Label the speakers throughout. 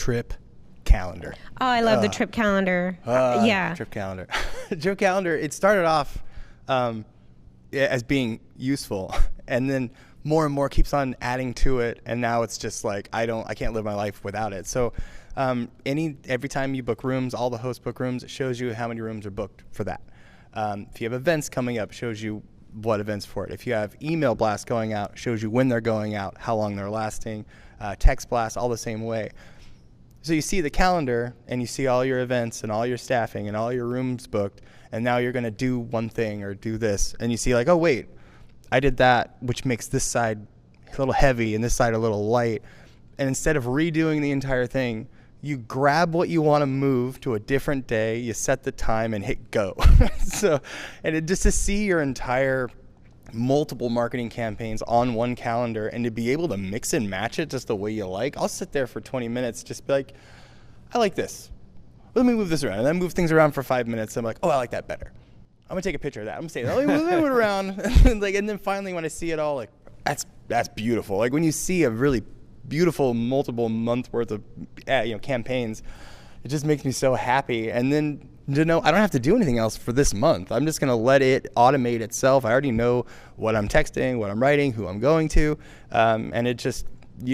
Speaker 1: trip calendar.
Speaker 2: Oh, I love the trip calendar. Yeah.
Speaker 1: Trip calendar. Trip calendar, it started off as being useful, and then more and more keeps on adding to it, and now it's just like I can't live my life without it. So every time you book rooms, all the hosts book rooms, it shows you how many rooms are booked for that. If you have events coming up, it shows you what events for it. If you have email blasts going out, it shows you when they're going out, how long they're lasting. Text blasts, all the same way. So you see the calendar, and you see all your events and all your staffing and all your rooms booked, and now you're going to do one thing or do this, and you see like, oh wait, I did that, which makes this side a little heavy and this side a little light. And instead of redoing the entire thing, you grab what you want to move to a different day, you set the time and hit go. Just to see your entire multiple marketing campaigns on one calendar and to be able to mix and match it just the way you like. I'll sit there for 20 minutes, just be like, I like this. Let me move this around. And then move things around for 5 minutes. I'm like, oh, I like that better. I'm going to take a picture of that. I'm going to say, let me move it around. And then finally when I see it all, like, that's beautiful. Like when you see a really beautiful multiple month worth of campaigns, it just makes me so happy. And then to know I don't have to do anything else for this month. I'm just going to let it automate itself. I already know what I'm texting, what I'm writing, who I'm going to, and you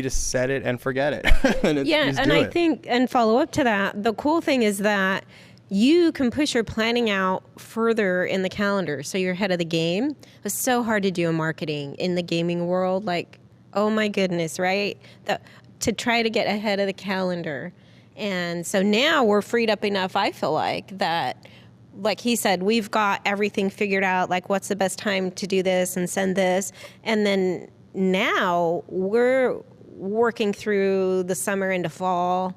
Speaker 1: just set it and forget it. I
Speaker 2: think, and follow up to that, the cool thing is that you can push your planning out further in the calendar, so you're ahead of the game. It's so hard to do in marketing in the gaming world. Like, oh my goodness, right? To try to get ahead of the calendar. And so now we're freed up enough, I feel like he said, we've got everything figured out, like what's the best time to do this and send this. And then now we're working through the summer into fall,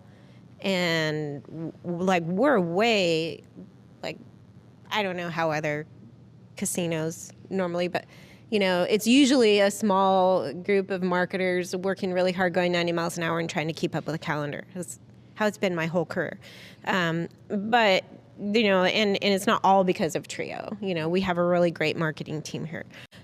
Speaker 2: and like we're way, like, I don't know how other casinos normally, but it's usually a small group of marketers working really hard, going 90 miles an hour and trying to keep up with a calendar. That's how it's been my whole career. But, and it's not all because of TRIO. We have a really great marketing team here.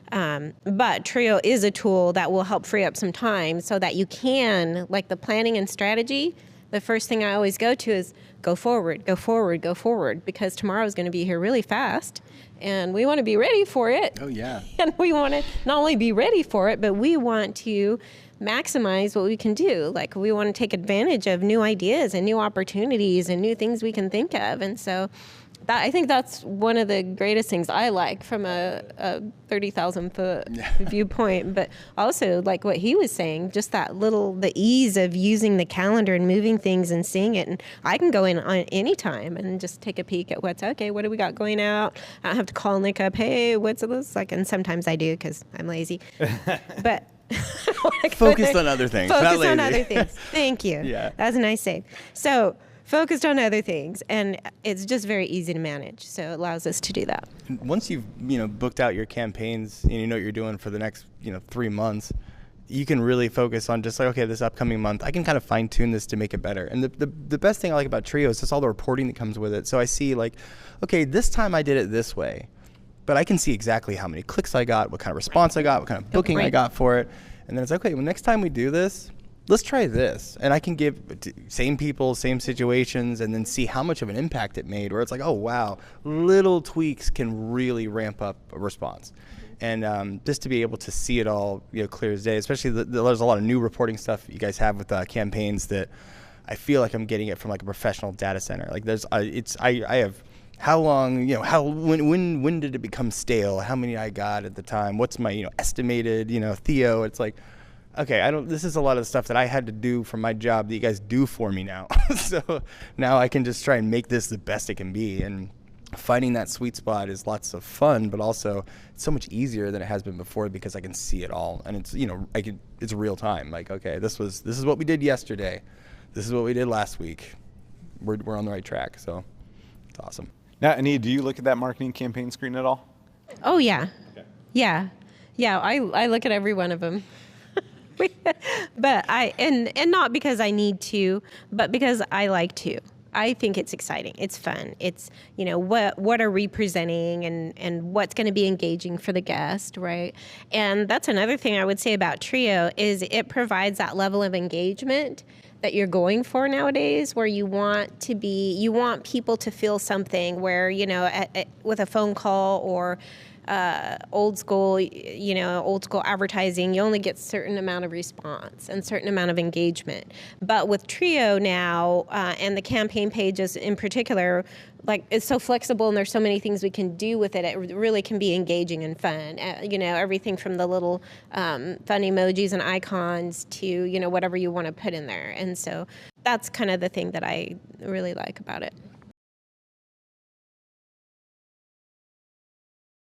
Speaker 2: But TRIO is a tool that will help free up some time so that you can, like the planning and strategy, the first thing I always go to is go forward, go forward, go forward, because tomorrow is going to be here really fast. And we want to be ready for it.
Speaker 1: Oh, yeah.
Speaker 2: And we want to not only be ready for it, but we want to maximize what we can do. Like, we want to take advantage of new ideas and new opportunities and new things we can think of. And so I think that's one of the greatest things I like from a 30,000-foot viewpoint. But also, like what he was saying, just the ease of using the calendar and moving things and seeing it. And I can go in on any time and just take a peek at what do we got going out. I don't have to call Nick up, hey, what's this like? And sometimes I do because I'm lazy. But
Speaker 1: focused on other things.
Speaker 2: Focused on other things. Thank you.
Speaker 1: Yeah.
Speaker 2: That's a nice save. So focused on other things, and it's just very easy to manage. So it allows us to do that.
Speaker 1: Once you've booked out your campaigns and you know what you're doing for the next 3 months, you can really focus on just like, okay, this upcoming month, I can kind of fine tune this to make it better. And the best thing I like about TRIO is just all the reporting that comes with it. So I see like, okay, this time I did it this way, but I can see exactly how many clicks I got, what kind of response I got, what kind of booking I got for it. And then it's like, okay, well, next time we do this, let's try this. And I can give same people, same situations, and then see how much of an impact it made, where it's like, oh, wow, little tweaks can really ramp up a response. And just to be able to see it all clear as day, especially there's a lot of new reporting stuff you guys have with campaigns that I feel like I'm getting it from like a professional data center. Like I have how long, when did it become stale? How many I got at the time? What's my, estimated, Theo? It's like, okay, this is a lot of the stuff that I had to do for my job that you guys do for me now. So now I can just try and make this the best it can be. And finding that sweet spot is lots of fun, but also it's so much easier than it has been before because I can see it all. And it's, it's real time. Like, okay, this is what we did yesterday. This is what we did last week. We're on the right track. So it's awesome.
Speaker 3: Now, Anita, do you look at that marketing campaign screen at all?
Speaker 2: Oh, yeah. Okay. Yeah. I look at every one of them. But and not because I need to, but because I like to. I think it's exciting. It's fun. It's, what are we presenting and what's going to be engaging for the guest, right? And that's another thing I would say about TRIO is it provides that level of engagement that you're going for nowadays, where you want people to feel something, where, with a phone call or old school advertising, you only get certain amount of response and certain amount of engagement. But with Trio now, and the campaign pages in particular, like, it's so flexible and there's so many things we can do with it. It really can be engaging and fun. Everything from the little fun emojis and icons to, whatever you want to put in there. And so that's kind of the thing that I really like about it.